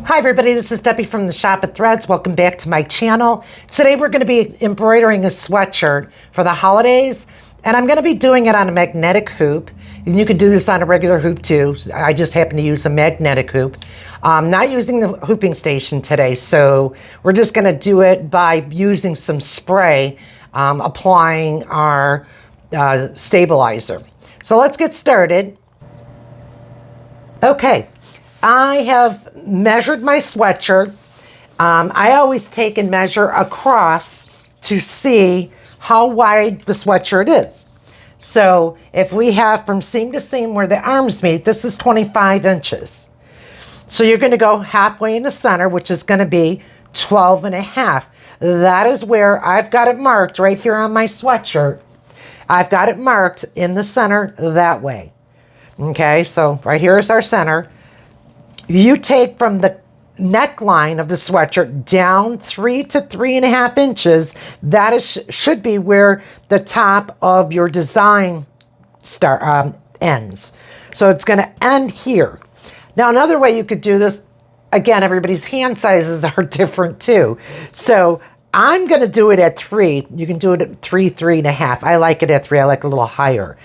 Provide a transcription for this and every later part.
Hi everybody, this is Debbie from the Shop at Threads. Welcome back to my channel. Today we're going to be embroidering a sweatshirt for the holidays, and I'm going to be doing it on a magnetic hoop. And you can do this on a regular hoop too. I just happen to use a magnetic hoop. I'm not using the hooping station today, so we're just going to do it by using some spray, applying our stabilizer. So let's get started. Okay. I have measured my sweatshirt. I always take and measure across to see how wide the sweatshirt is. So if we have from seam to seam where the arms meet, this is 25 inches. So you're going to go halfway in the center, which is going to be 12 and a half. That is where I've got it marked right here on my sweatshirt. I've got it marked in the center that way. Okay, so right here is our center. You take from the neckline of the sweatshirt down 3 to 3.5 inches. That is should be where the top of your design ends. So it's going to end here. Now another way you could do this, again, everybody's hand sizes are different too. So I'm going to do it at 3. You can do it at 3, 3.5. I like it at 3. I like it a little higher.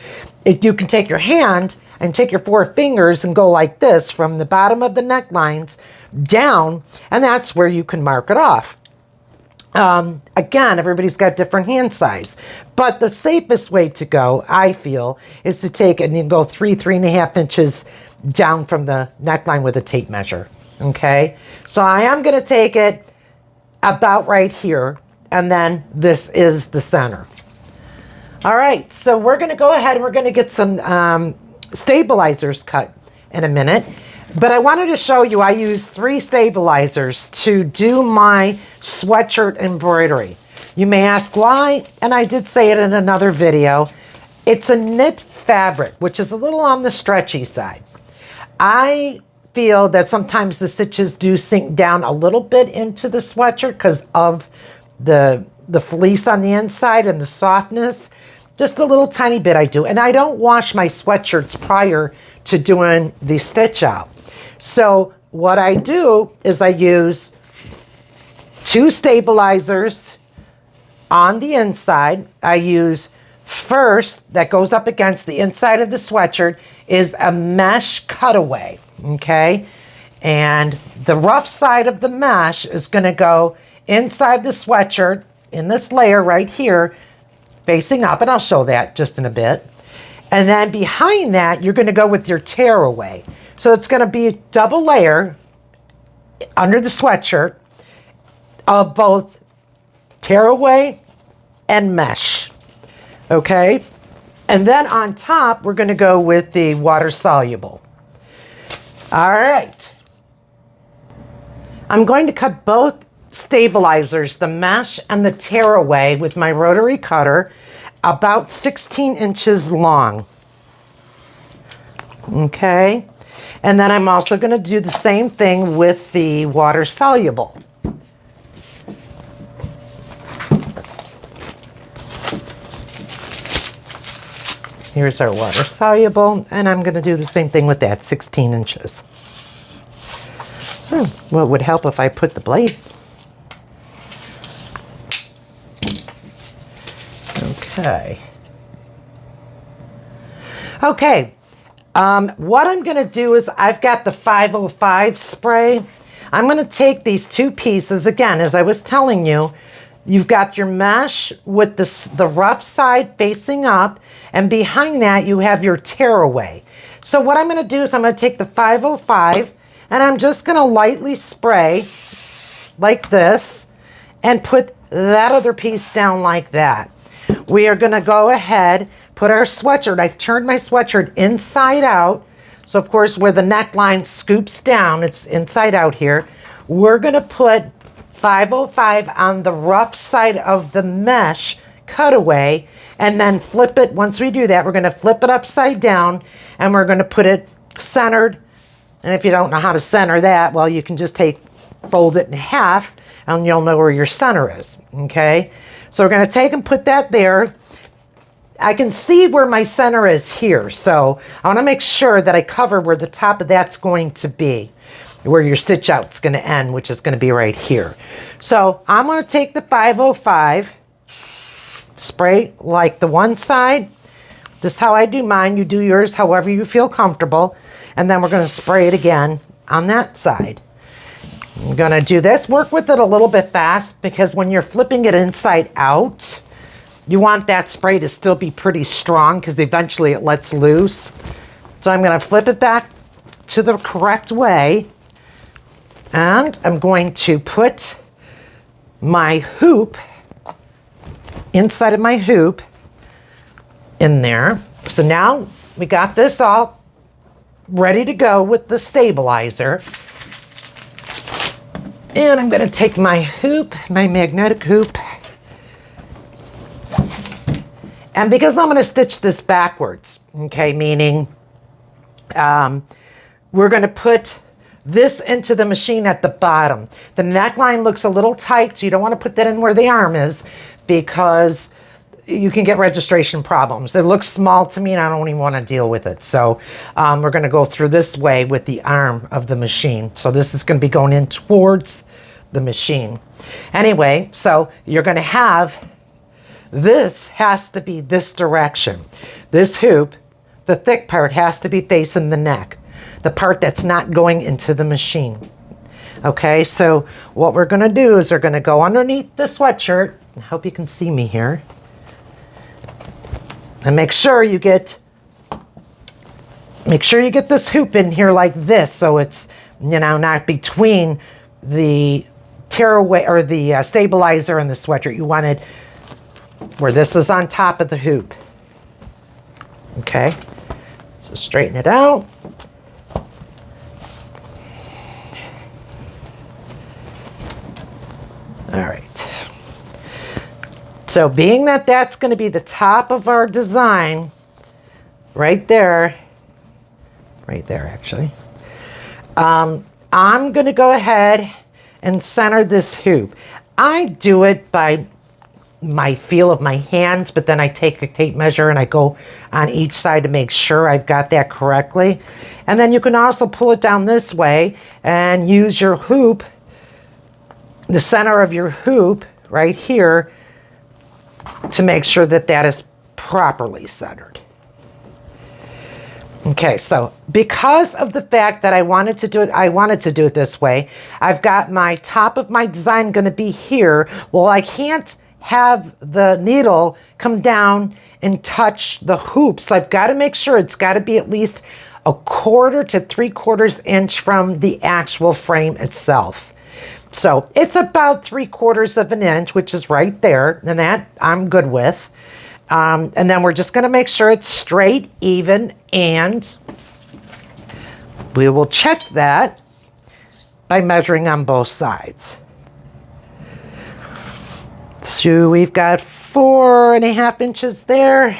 If you can take your hand and take your 4 fingers and go like this from the bottom of the necklines down, and that's where you can mark it off. Again, everybody's got different hand size, but the safest way to go, I feel, is to take it and you go 3, 3.5 inches down from the neckline with a tape measure. Okay, so I am going to take it about right here, and then this is the center. All right, so we're going to go ahead and we're going to get some stabilizers cut in a minute, but I wanted to show you I use 3 stabilizers to do my sweatshirt embroidery. You may ask why, and I did say it in another video. It's a knit fabric, which is a little on the stretchy side. I feel that sometimes the stitches do sink down a little bit into the sweatshirt because of the fleece on the inside and the softness. Just a little tiny bit I do. And I don't wash my sweatshirts prior to doing the stitch out. So what I do is I use 2 stabilizers on the inside. I use first, that goes up against the inside of the sweatshirt, is a mesh cutaway. Okay. And the rough side of the mesh is going to go inside the sweatshirt in this layer right here, facing up, and I'll show that just in a bit. And then behind that, you're going to go with your tearaway. So it's going to be a double layer under the sweatshirt of both tearaway and mesh. Okay? And then on top, we're going to go with the water soluble. All right. I'm going to cut both stabilizers, the mesh and the tearaway, with my rotary cutter, about 16 inches long. Okay, and then I'm also going to do the same thing with the water soluble. Here's our water soluble, and I'm going to do the same thing with that, 16 inches. Well, it would help if I put the blade. Okay, what I'm going to do is I've got the 505 spray. I'm going to take these 2 pieces. Again, as I was telling you, you've got your mesh with the rough side facing up, and behind that you have your tearaway. So what I'm going to do is I'm going to take the 505 and I'm just going to lightly spray like this and put that other piece down like that. We are going to go ahead, put our sweatshirt. I've turned my sweatshirt inside out. So of course, where the neckline scoops down, it's inside out here. We're going to put 505 on the rough side of the mesh cutaway, and then flip it. Once we do that, we're going to flip it upside down, and we're going to put it centered. And if you don't know how to center that, well, you can just fold it in half, and you'll know where your center is. Okay. So we're going to take and put that there. I can see where my center is here, so I want to make sure that I cover where the top of that's going to be. where your stitch out's going to end, which is going to be right here. So I'm going to take the 505, spray like the one side. This is how I do mine. You do yours however you feel comfortable. And then we're going to spray it again on that side. I'm going to do this. Work with it a little bit fast, because when you're flipping it inside out, you want that spray to still be pretty strong, because eventually it lets loose. So I'm going to flip it back to the correct way. And I'm going to put my hoop inside of my hoop in there. So now we got this all ready to go with the stabilizer. And I'm going to take my hoop, my magnetic hoop. And because I'm going to stitch this backwards, okay, meaning we're going to put this into the machine at the bottom. The neckline looks a little tight, so you don't want to put that in where the arm is, because you can get registration problems. It looks small to me and I don't even want to deal with it. So we're going to go through this way with the arm of the machine. So this is going to be going in towards the machine. Anyway, so you're going to have, this has to be this direction. This hoop, the thick part, has to be facing the neck. The part that's not going into the machine. Okay, so what we're going to do is we're going to go underneath the sweatshirt. I hope you can see me here. And make sure you get this hoop in here like this, so it's, you know, not between the tearaway or the stabilizer and the sweatshirt. You want it where this is on top of the hoop. Okay, so straighten it out. All right. So being that that's going to be the top of our design, right there actually, I'm going to go ahead and center this hoop. I do it by my feel of my hands, but then I take a tape measure and I go on each side to make sure I've got that correctly. And then you can also pull it down this way and use your hoop, the center of your hoop right here, to make sure that that is properly centered. Okay, so because of the fact that I wanted to do it this way, I've got my top of my design going to be here. Well, I can't have the needle come down and touch the hoop, so I've got to make sure it's got to be at least 1/4 to 3/4 inch from the actual frame itself. So it's about 3/4 of an inch, which is right there, and that I'm good with. And then we're just going to make sure it's straight, even, and we will check that by measuring on both sides. So we've got 4.5 inches there,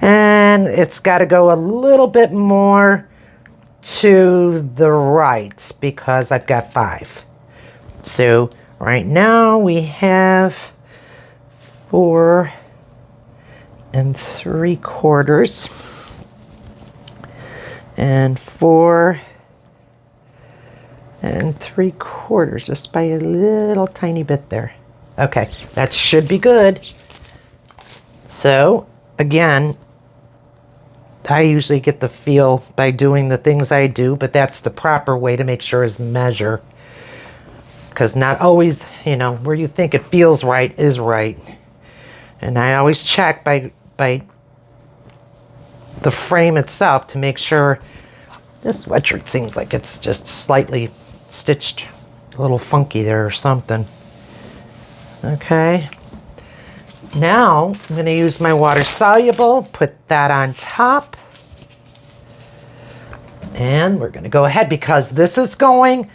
and it's got to go a little bit more to the right because I've got 5. So right now we have 4 3/4 and 4 3/4, just by a little tiny bit there. Okay, that should be good. So again, I usually get the feel by doing the things I do, but that's the proper way to make sure is measure. Because not always, you know, where you think it feels right is right. And I always check by the frame itself to make sure. This sweatshirt seems like it's just slightly stitched a little funky there or something. Okay. Now I'm going to use my water soluble, put that on top. And we're going to go ahead because this is going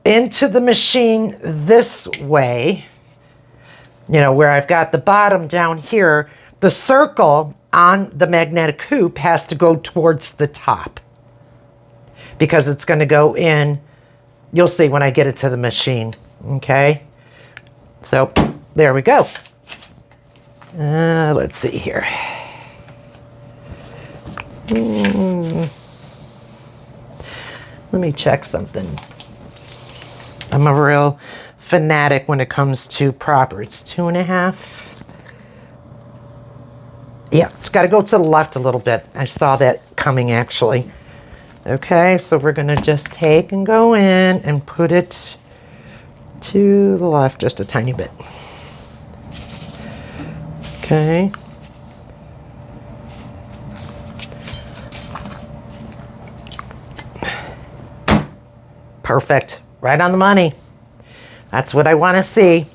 into the machine this way. You know, where I've got the bottom down here, the circle on the magnetic hoop has to go towards the top because it's going to go in. You'll see when I get it to the machine. Okay. So there we go. Let's see here. Let me check something. I'm a real fanatic when it comes to proper. It's 2.5. Yeah, it's got to go to the left a little bit. I saw that coming actually. Okay, so we're going to just take and go in and put it to the left just a tiny bit. Okay. Perfect. Right on the money. That's what I want to see.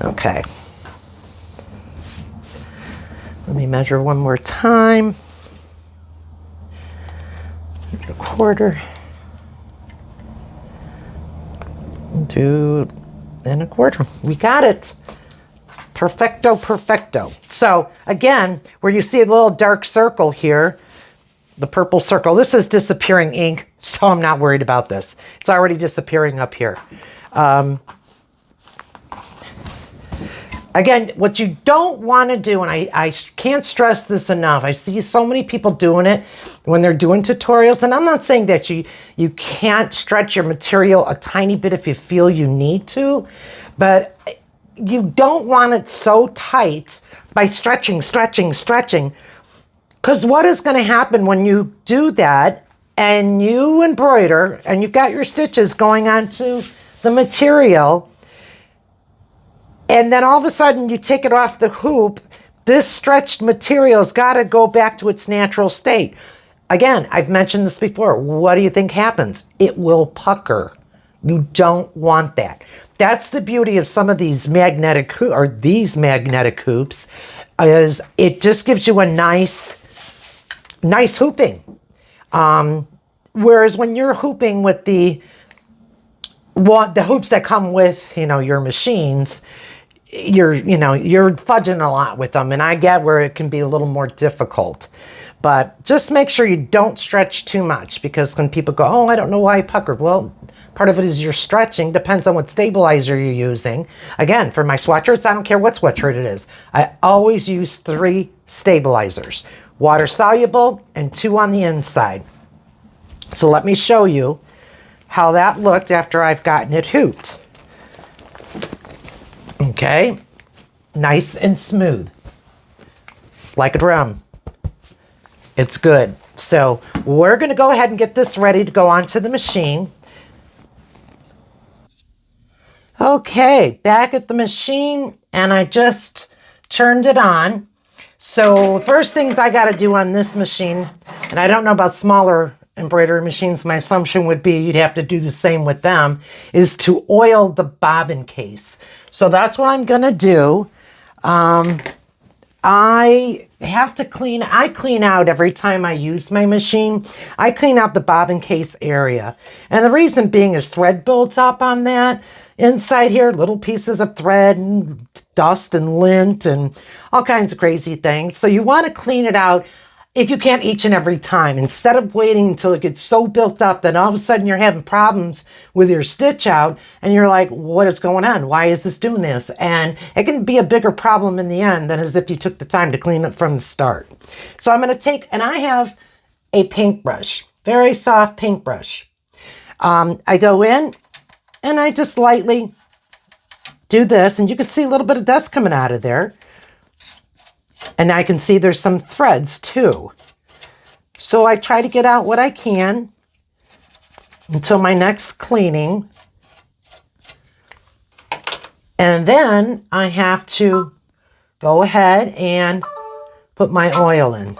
Okay. Let me measure one more time. 1/4. 2 1/4. We got it. Perfecto, perfecto. So again, where you see a little dark circle here, the purple circle, this is disappearing ink, so I'm not worried about this. It's already disappearing up here. Again, what you don't want to do, and I can't stress this enough, I see so many people doing it when they're doing tutorials, and I'm not saying that you can't stretch your material a tiny bit if you feel you need to, but you don't want it so tight by stretching, because what is going to happen when you do that and you embroider and you've got your stitches going onto the material, and then all of a sudden you take it off the hoop, this stretched material's got to go back to its natural state. Again, I've mentioned this before. What do you think happens? It will pucker. You don't want that. That's the beauty of some of these magnetic hoops, is it just gives you a nice hooping. Whereas when you're hooping with the hoops that come with, your machines, you're fudging a lot with them, and I get where it can be a little more difficult. But just make sure you don't stretch too much, because when people go, oh, I don't know why I puckered. Well, part of it is you're stretching. Depends on what stabilizer you're using. Again, for my sweatshirts, I don't care what sweatshirt it is. I always use 3 stabilizers. Water soluble and 2 on the inside. So let me show you how that looked after I've gotten it hooped. Okay, nice and smooth, like a drum. It's good. So we're going to go ahead and get this ready to go onto the machine. Okay, back at the machine, and I just turned it on. So first things I got to do on this machine, and I don't know about smaller embroidery machines, my assumption would be you'd have to do the same with them, is to oil the bobbin case. So that's what I'm going to do. I have to clean out every time I use my machine. I clean out the bobbin case area. And the reason being is thread builds up on that inside here, little pieces of thread and dust and lint and all kinds of crazy things. So you want to clean it out if you can't each and every time, instead of waiting until it gets so built up that all of a sudden you're having problems with your stitch out and you're like, what is going on? Why is this doing this? And it can be a bigger problem in the end than as if you took the time to clean it from the start. So I'm going to take, and I have a paintbrush, very soft paintbrush. I go in and I just lightly do this, and you can see a little bit of dust coming out of there. And I can see there's some threads too. So I try to get out what I can until my next cleaning. And then I have to go ahead and put my oil in.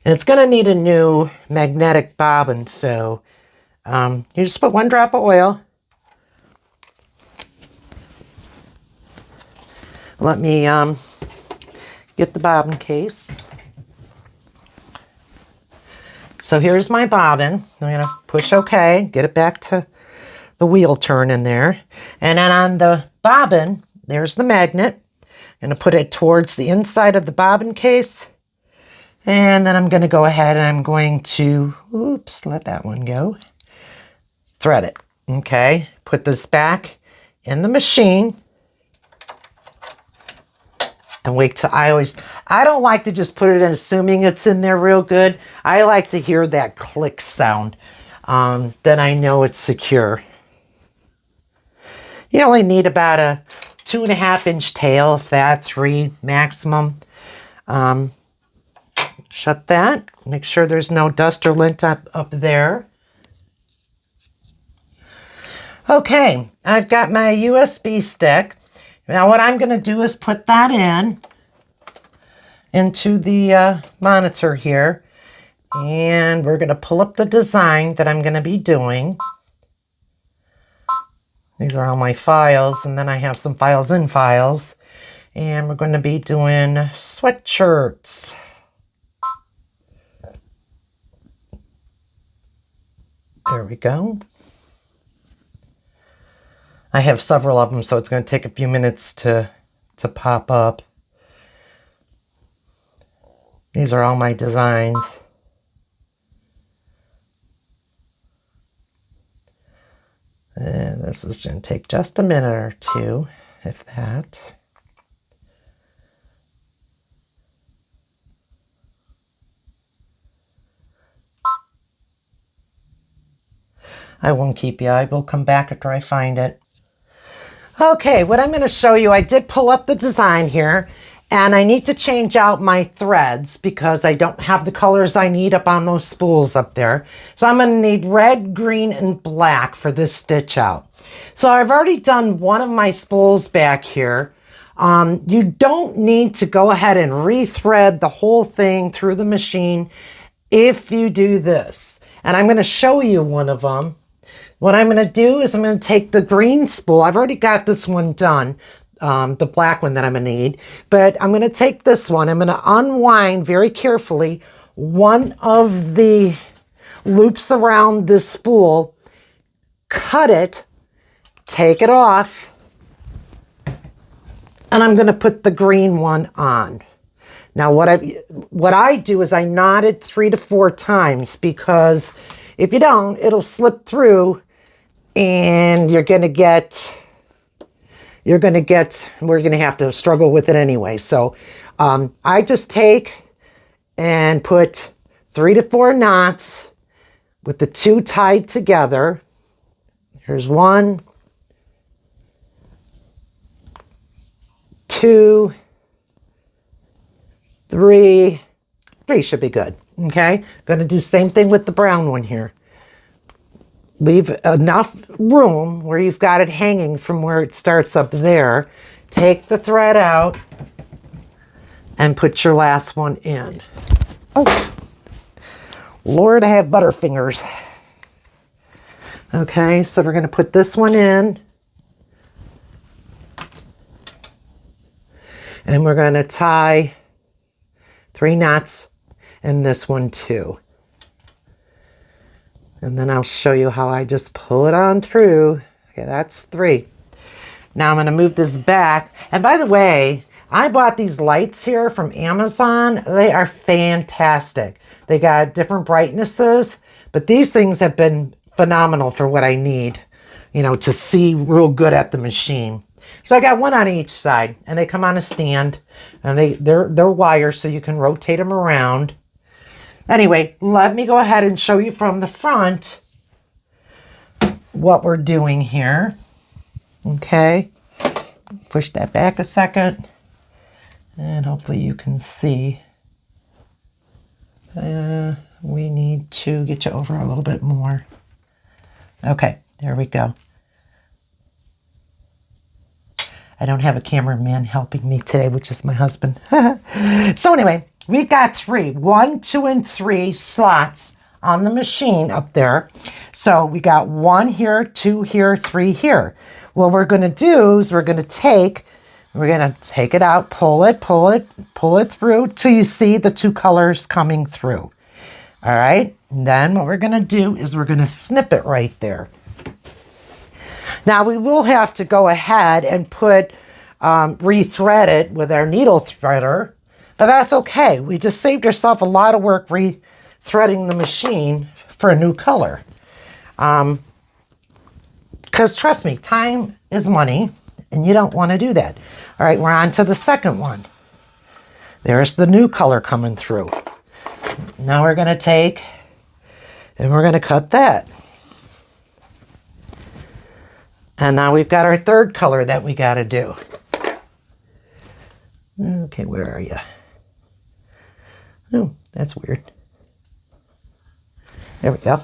And it's going to need a new magnetic bobbin. So you just put 1 drop of oil. Let me get the bobbin case. So here's my bobbin. I'm going to push OK, get it back to the wheel turn in there. And then on the bobbin, there's the magnet. I'm going to put it towards the inside of the bobbin case. And then I'm going to go ahead and I'm going to, oops, let that one go. Thread it. Okay, put this back in the machine. and wait till I don't like to just put it in assuming it's in there real good. I like to hear that click sound. Then I know it's secure. You only need about a 2.5-inch tail, if that, 3 maximum. Shut that. Make sure there's no dust or lint up there. Okay, I've got my USB stick. Now what I'm going to do is put that into the monitor here. And we're going to pull up the design that I'm going to be doing. These are all my files, and then I have some files in files. And we're going to be doing sweatshirts. There we go. I have several of them, so it's going to take a few minutes to pop up. These are all my designs. And this is going to take just a minute or two, if that. I won't keep you. I will come back after I find it. Okay, what I'm going to show you, I did pull up the design here, and I need to change out my threads because I don't have the colors I need up on those spools up there. So I'm going to need red, green, and black for this stitch out. So I've already done one of my spools back here. You don't need to go ahead and rethread the whole thing through the machine if you do this. And I'm going to show you one of them. What I'm going to do is I'm going to take the green spool. I've already got this one done, the black one that I'm going to need. But I'm going to take this one. I'm going to unwind very carefully one of the loops around this spool, cut it, take it off, and I'm going to put the green one on. Now what I do is I knot it 3 to 4 times, because if you don't, it'll slip through and we're going to have to struggle with it anyway. So I just take and put 3 to 4 knots with the 2 tied together. Here's 1, 2, 3. 3 should be good. Okay, going to do the same thing with the brown one here. Leave enough room where you've got it hanging from where it starts up there. Take the thread out and put your last one in. Oh, Lord, I have butterfingers. Okay, so we're going to put this one in. And we're going to tie 3 knots in this one too. And then I'll show you how I just pull it on through. Okay, that's 3. Now I'm going to move this back. And by the way, I bought these lights here from Amazon. They are fantastic. They got different brightnesses, but these things have been phenomenal for what I need, you know, to see real good at the machine. So I got one on each side, and they come on a stand, and they're wire, so you can rotate them around. Anyway, let me go ahead and show you from the front what we're doing here. Okay, push that back a second, and hopefully you can see. We need to get you over a little bit more. Okay, there we go. I don't have a cameraman helping me today, which is my husband. So anyway, we've got 3, 1, 2, and 3 slots on the machine up there. So we got 1 here, 2 here, 3 here. What we're going to do is we're going to take it out, pull it through till you see the 2 colors coming through. All right. And then what we're going to do is we're going to snip it right there. Now we will have to go ahead and rethread it with our needle threader, but that's okay. We just saved ourselves a lot of work rethreading the machine for a new color. Because trust me, time is money, and you don't want to do that. All right, we're on to the second one. There's the new color coming through. Now we're going to take and we're going to cut that. And now we've got our third color that we got to do. Okay, where are you? Oh, that's weird. There we go.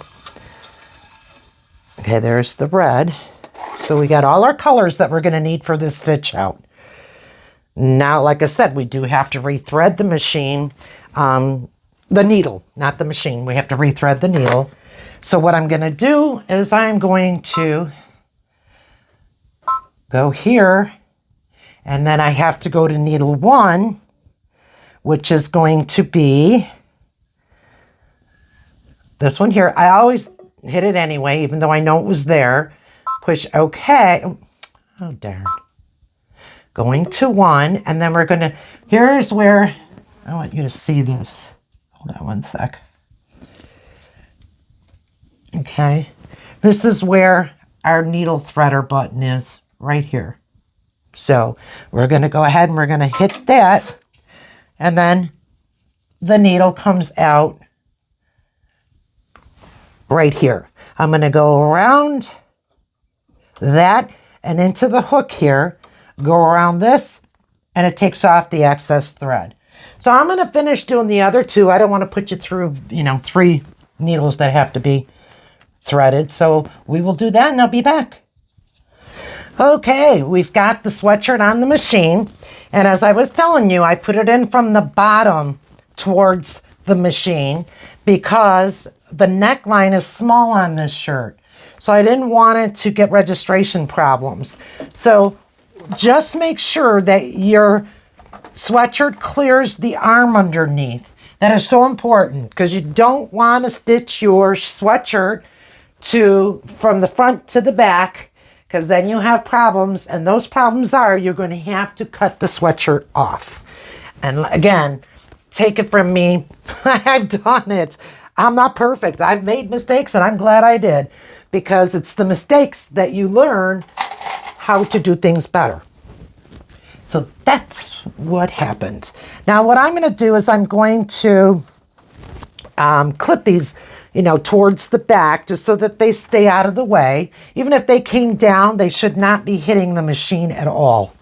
Okay, there's the red. So we got all our colors that we're going to need for this stitch out. Now, like I said, we do have to rethread the machine, the needle, not the machine. We have to rethread the needle. So what I'm going to do is I'm going to go here, and then I have to go to needle 1, which is going to be this one here. I always hit it anyway, even though I know it was there. Push OK. Oh, darn. Going to 1, and then we're going to, here's where, I want you to see this. Hold on one sec. Okay. This is where our needle threader button is, right here. So we're going to go ahead and we're going to hit that, and then the needle comes out right here. I'm going to go around that and into the hook here, go around this, and it takes off the excess thread. So I'm going to finish doing the other two. I don't want to put you through, 3 needles that have to be threaded. So we will do that and I'll be back. Okay, we've got the sweatshirt on the machine. And as I was telling you, I put it in from the bottom towards the machine because the neckline is small on this shirt. So I didn't want it to get registration problems. So just make sure that your sweatshirt clears the arm underneath. That is so important because you don't want to stitch your sweatshirt from the front to the back, because then you have problems, and those problems are you're going to have to cut the sweatshirt off. And again, take it from me, I've done it. I'm not perfect. I've made mistakes, and I'm glad I did, because it's the mistakes that you learn how to do things better. So that's what happened. Now what I'm going to do is I'm going to clip these towards the back, just so that they stay out of the way. Even if they came down, they should not be hitting the machine at all.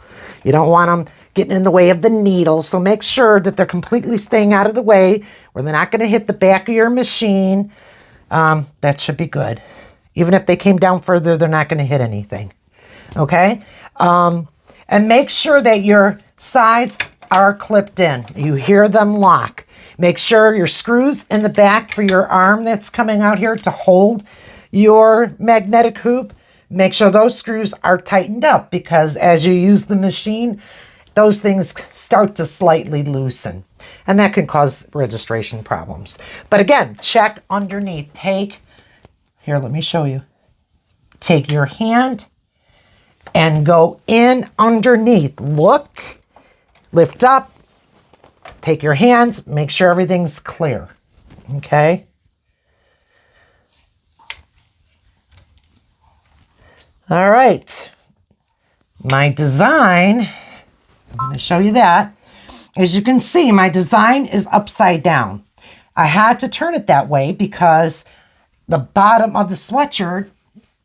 You don't want them getting in the way of the needle, so make sure that they're completely staying out of the way, where they're not going to hit the back of your machine. That should be good. Even if they came down further, they're not going to hit anything. Okay? And make sure that your sides are clipped in. You hear them lock. Make sure your screws in the back for your arm that's coming out here to hold your magnetic hoop, make sure those screws are tightened up, because as you use the machine, those things start to slightly loosen, and that can cause registration problems. But again, check underneath. Here, let me show you. Take your hand and go in underneath. Look, lift up. Take your hands, make sure everything's clear, okay? All right, my design, I'm going to show you that. As you can see, my design is upside down. I had to turn it that way because the bottom of the sweatshirt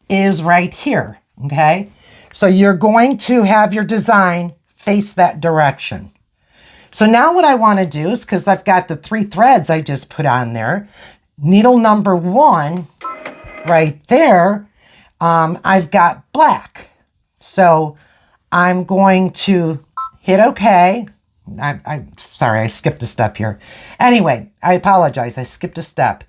is right here, okay? So you're going to have your design face that direction. So now what I want to do is, because I've got the 3 threads I just put on there, needle number 1 right there, I've got black. So I'm going to hit OK. I'm sorry, I skipped a step here. Anyway, I apologize. I skipped a step.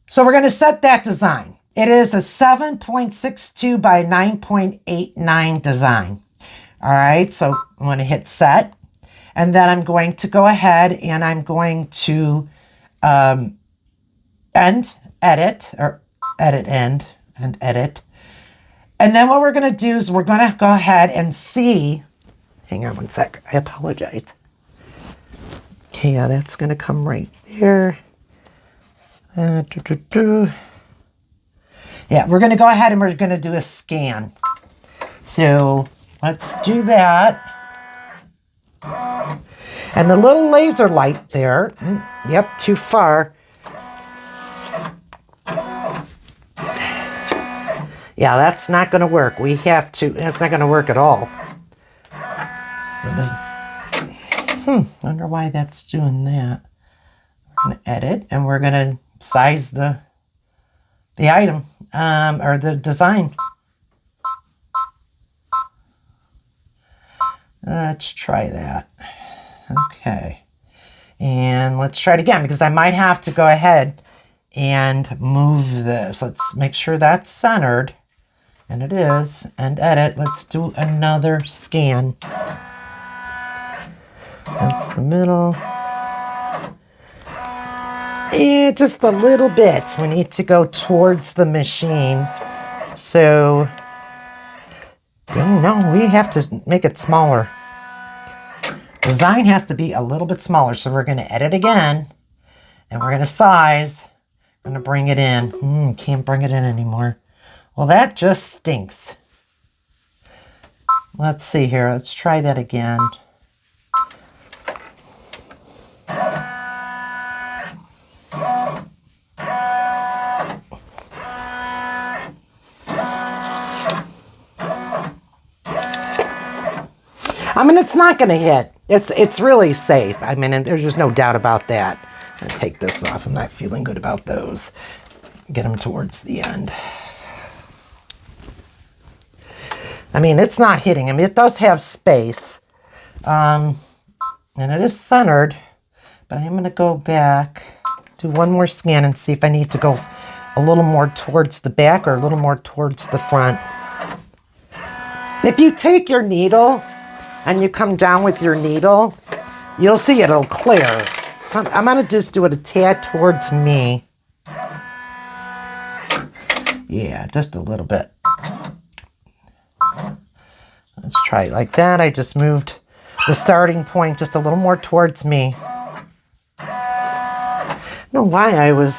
So we're going to set that design. It is a 7.62 by 9.89 design. All right, so I'm going to hit set. And then I'm going to go ahead and I'm going to end, edit. And then what we're going to do is we're going to go ahead and see. Hang on one sec. I apologize. Okay, yeah, that's going to come right there. Yeah, we're going to go ahead and we're going to do a scan. So let's do that. And the little laser light there, yep, too far. Yeah, that's not going to work. We have to, that's not going to work at all. Wonder why that's doing that. We're going to edit and we're going to size the item or the design. Let's try that. Okay. And let's try it again because I might have to go ahead and move this. Let's make sure that's centered. And it is. And edit. Let's do another scan. That's the middle. Yeah, just a little bit. We need to go towards the machine. So, dang, no, we have to make it smaller. Design has to be a little bit smaller. So we're going to edit again. And we're going to size. I'm going to bring it in. Can't bring it in anymore. Well, that just stinks. Let's see here. Let's try that again. I mean, it's not going to hit. It's really safe. I mean, there's just no doubt about that. I'm going to take this off. I'm not feeling good about those. Get them towards the end. I mean, it's not hitting him. It does have space. And it is centered. But I am going to go back, do one more scan and see if I need to go a little more towards the back or a little more towards the front. If you take your needle and you come down with your needle, you'll see it'll clear. So I'm going to just do it a tad towards me. Yeah, just a little bit. Let's try it like that. I just moved the starting point just a little more towards me. I don't know why I was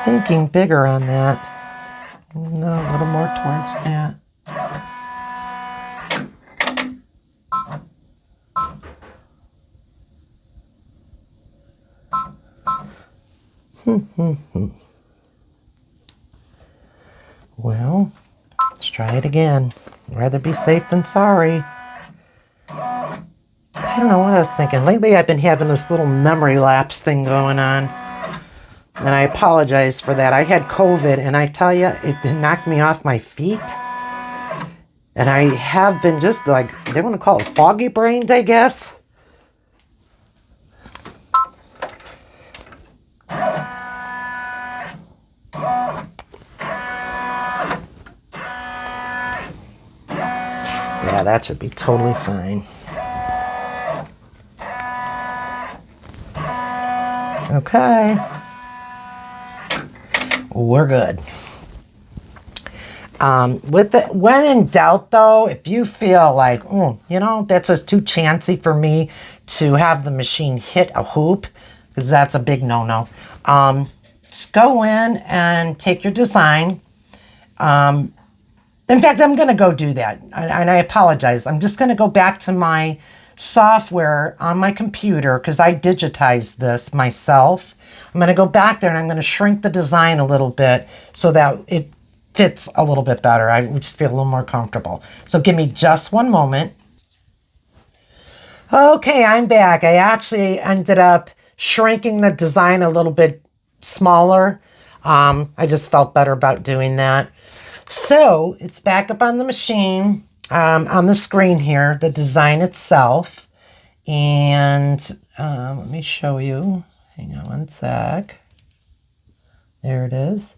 thinking bigger on that. No, a little more towards that. Well, let's try it again. Rather be safe than sorry. I don't know what I was thinking. Lately I've been having this little memory lapse thing going on. And I apologize for that. I had COVID, and I tell you, it knocked me off my feet. And I have been just like, they want to call it foggy brained, I guess. Yeah, that should be totally fine. Okay. We're good. When in doubt, though, if you feel like, you know, that's just too chancy for me to have the machine hit a hoop, because that's a big no-no, just go in and take your design. In fact, I'm going to go do that, and I apologize. I'm just going to go back to my software on my computer because I digitized this myself. I'm going to go back there and I'm going to shrink the design a little bit so that it fits a little bit better. I would just feel a little more comfortable. So give me just one moment. Okay, I'm back. I actually ended up shrinking the design a little bit smaller. I just felt better about doing that. So it's back up on the machine, on the screen here, the design itself. And let me show you. Hang on one sec. There it is.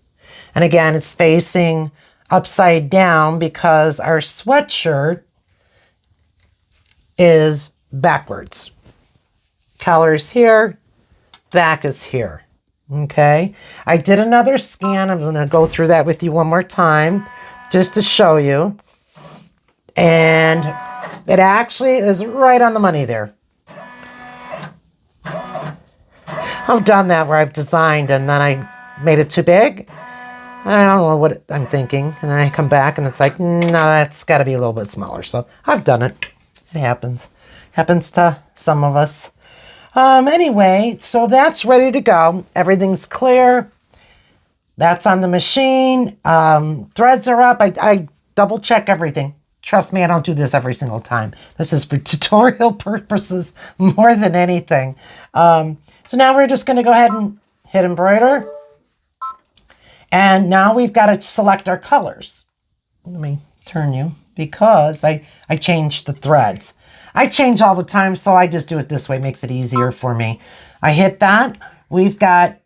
And again, it's facing upside down because our sweatshirt is backwards. Collar's here, back is here. Okay, I did another scan. I'm going to go through that with you one more time just to show you. And it actually is right on the money there. I've done that where I've designed and then I made it too big. I don't know what I'm thinking. And I come back and it's like, no, that's got to be a little bit smaller. So I've done it. It happens. Happens to some of us. Anyway, so that's ready to go. Everything's clear. That's on the machine. Threads are up. I double check everything. Trust me, I don't do this every single time. This is for tutorial purposes more than anything. So now we're just going to go ahead and hit embroider. And now we've got to select our colors. Let me turn you because I changed the threads. I change all the time, so I just do it this way. It makes it easier for me. I hit that. We've got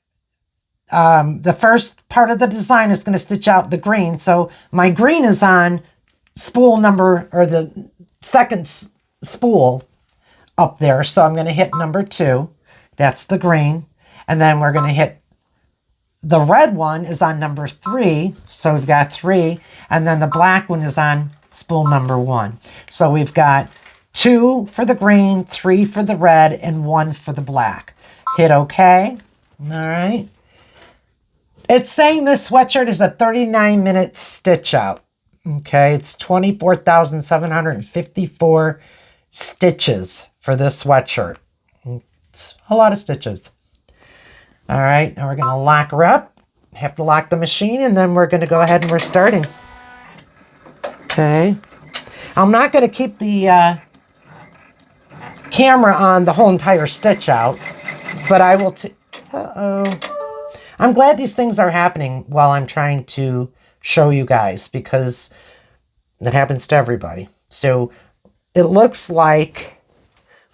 the first part of the design is going to stitch out the green. So my green is on spool number, or the second spool up there. So I'm going to hit number 2. That's the green. And then we're going to hit the red one is on number 3. So we've got 3. And then the black one is on spool number 1. So we've got 2 for the green, 3 for the red, and 1 for the black. Hit OK. All right. It's saying this sweatshirt is a 39-minute stitch out. Okay, it's 24,754 stitches for this sweatshirt. It's a lot of stitches. All right, now we're going to lock her up. Have to lock the machine, and then we're going to go ahead and we're starting. Okay. I'm not going to keep the camera on the whole entire stitch out, but I will... I'm glad these things are happening while I'm trying to show you guys, because it happens to everybody. So it looks like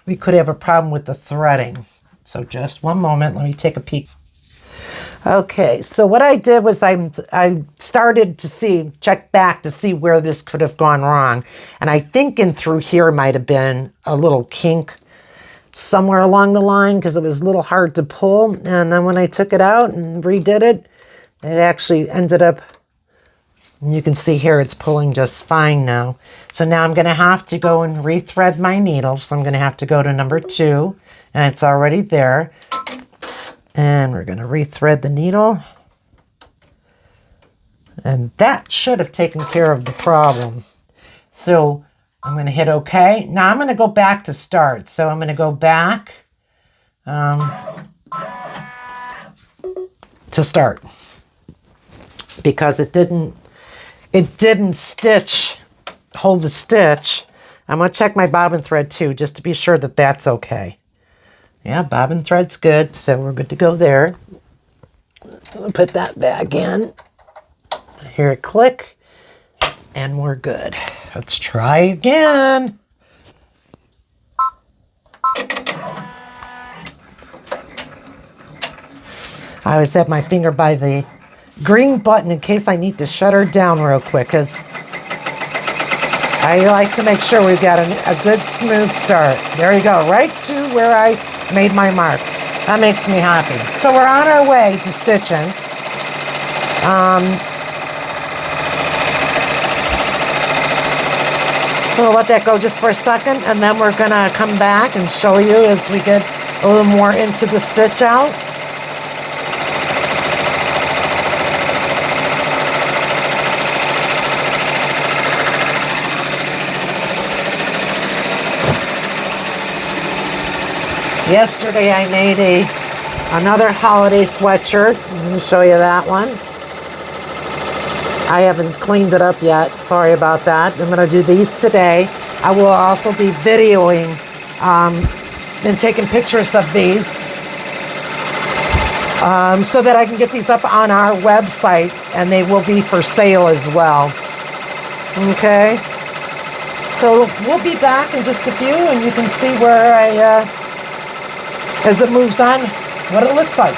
we could have a problem with the threading. So just one moment, let me take a peek. Okay, so what I did was I started to check back to see where this could have gone wrong. And I think in through here might have been a little kink somewhere along the line, because it was a little hard to pull. And then when I took it out and redid it, it actually ended up, and you can see here it's pulling just fine now. So now I'm going to have to go and rethread my needle. So I'm going to have to go to number 2, and it's already there. And we're going to rethread the needle. And that should have taken care of the problem. So I'm going to hit OK. Now I'm going to go back to start. So I'm going to go back to start, because it didn't hold the stitch. I'm going to check my bobbin thread too, just to be sure that that's okay. Yeah, bobbin thread's good, so we're good to go there. Put that back in. Hear it click, and we're good. Let's try again. I always have my finger by the green button in case I need to shut her down real quick, because I like to make sure we've got a good smooth start. There you go, right to where I made my mark. That makes me happy. So we're on our way to stitching. We'll let that go just for a second, and then we're gonna come back and show you as we get a little more into the stitch out. Yesterday I made another holiday sweatshirt. Let me show you that one. I haven't cleaned it up yet. Sorry about that. I'm going to do these today. I will also be videoing and taking pictures of these so that I can get these up on our website, and they will be for sale as well. Okay. So we'll be back in just a few, and you can see where as it moves on, what it looks like.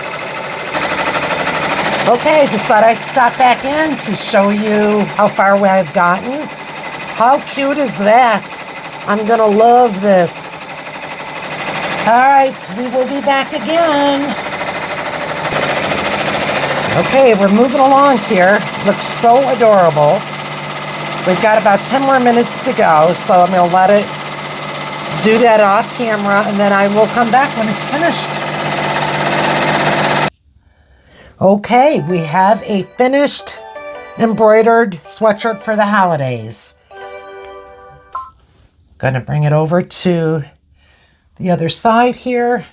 Okay, just thought I'd stop back in to show you how far away I've gotten. How cute is that? I'm gonna love this. All right, we will be back again. Okay, we're moving along here. Looks so adorable. We've got about 10 more minutes to go, so I'm gonna let it do that off camera, and then I will come back when it's finished. Okay, we have a finished embroidered sweatshirt for the holidays. Gonna bring it over to the other side here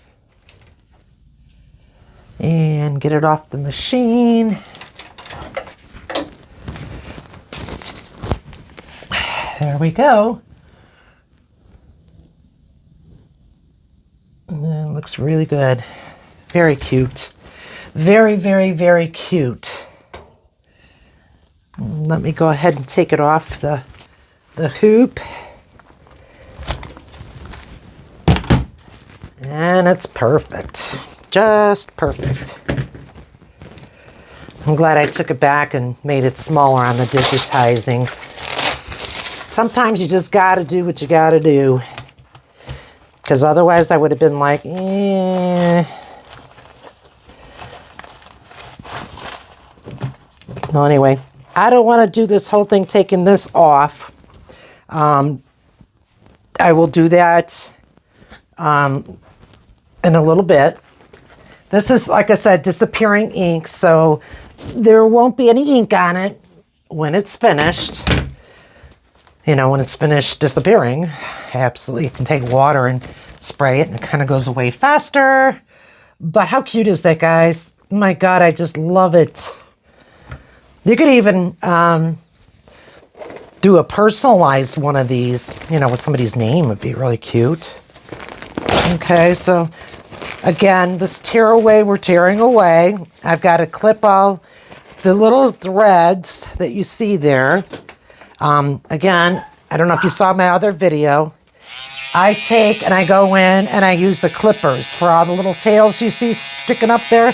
and get it off the machine. There we go. And it looks really good. Very cute. Very, very, very cute. Let me go ahead and take it off the hoop. And it's perfect. Just perfect. I'm glad I took it back and made it smaller on the digitizing. Sometimes you just gotta do what you gotta do. Because otherwise I would have been like, eh. Well, anyway, I don't want to do this whole thing taking this off. I will do that in a little bit. This is, like I said, disappearing ink, so there won't be any ink on it when it's finished. You know, when it's finished disappearing. Absolutely, you can take water and spray it and it kind of goes away faster. But how cute is that, guys? My God, I just love it. You could even do a personalized one of these, you know, with somebody's name would be really cute. Okay, so again, this tear away, we're tearing away. I've got to clip all the little threads that you see there. Again, I don't know if you saw my other video. I take and I go in and I use the clippers for all the little tails you see sticking up there.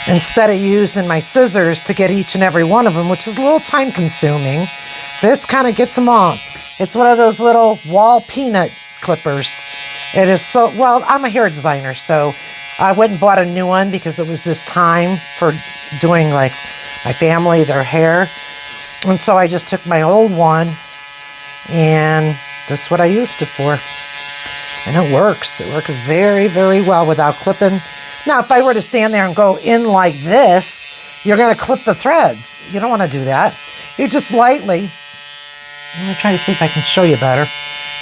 Instead of using my scissors to get each and every one of them, which is a little time consuming, this kind of gets them all. It's one of those little wall peanut clippers. It is so, well, I'm a hair designer, so I went and bought a new one because it was just time for doing like my family, their hair. And so I just took my old one and this is what I used it for. And it works. It works very, very well without clipping. Now, if I were to stand there and go in like this, you're going to clip the threads. You don't want to do that. You just lightly, I'm going to try to see if I can show you better.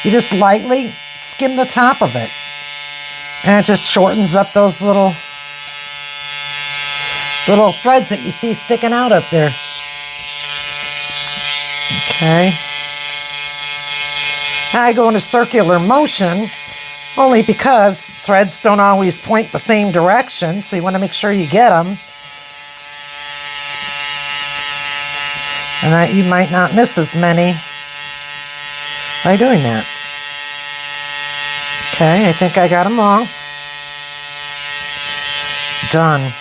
You just lightly skim the top of it. And it just shortens up those little threads that you see sticking out up there. Okay. I go in a circular motion only because threads don't always point the same direction, so you want to make sure you get them. And that you might not miss as many by doing that. Okay, I think I got them all. Done.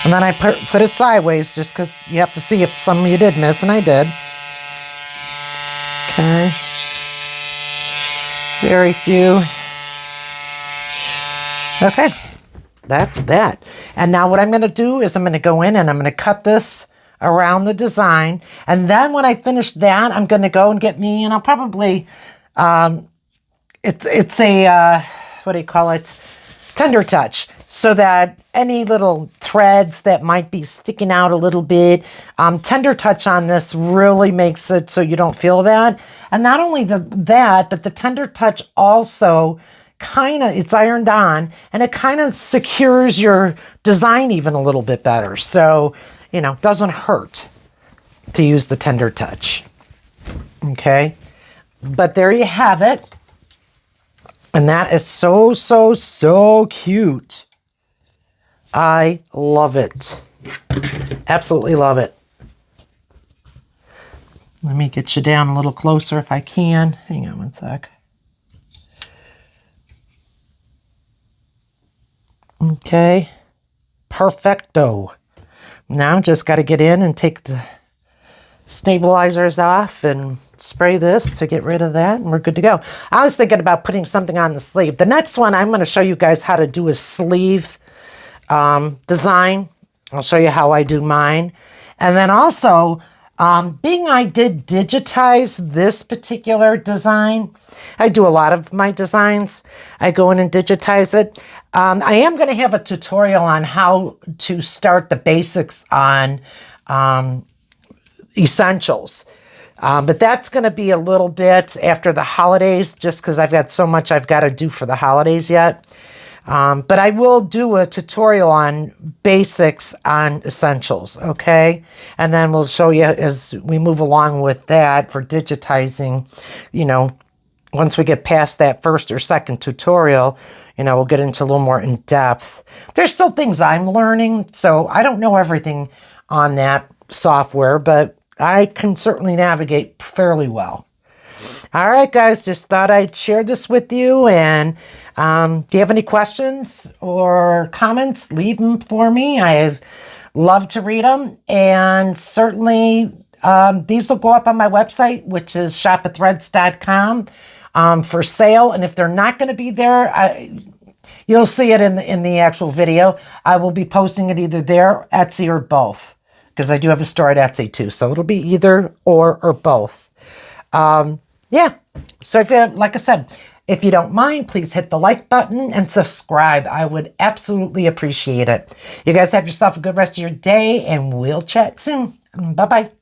And then I put it sideways just because you have to see if some you did miss, and I did. Okay. Very few. Okay, that's that. And now what I'm going to do is I'm going to go in and I'm going to cut this around the design. And then when I finish that, I'm going to go and get me, and I'll probably, it's a, what do you call it? Tender touch. So that any little threads that might be sticking out a little bit, tender touch on this really makes it so you don't feel that. And not only that, but the tender touch also kind of, it's ironed on and it kind of secures your design even a little bit better. So, you know, doesn't hurt to use the tender touch. Okay. But there you have it. And that is so, so, so cute. I love it. Absolutely love it. Let me get you down a little closer if I can. Hang on one sec. Okay. Perfecto. Now just got to get in and take the stabilizers off and spray this to get rid of that, and we're good to go. I was thinking about putting something on the sleeve. The next one, I'm going to show you guys how to do a sleeve design. I'll show you how I do mine. And then also, Being I did digitize this particular design, I do a lot of my designs. I go in and digitize it. I am going to have a tutorial on how to start the basics on essentials. But that's going to be a little bit after the holidays, just because I've got so much I've got to do for the holidays yet. But I will do a tutorial on basics on essentials, okay? And then we'll show you as we move along with that for digitizing, you know, once we get past that first or second tutorial, you know, we'll get into a little more in depth. There's still things I'm learning, so I don't know everything on that software, but I can certainly navigate fairly well. All right, guys, just thought I'd share this with you. And do you have any questions or comments? Leave them for me. I've loved to read them. And certainly these will go up on my website, which is shopathreads.com for sale. And if they're not going to be there, you'll see it in the actual video. I will be posting it either there, Etsy, or both, because I do have a store at Etsy too. So it'll be either or both. Yeah, so if you, like I said, if you don't mind, please hit the like button and subscribe. I would absolutely appreciate it. You guys have yourself a good rest of your day, and we'll chat soon. Bye-bye.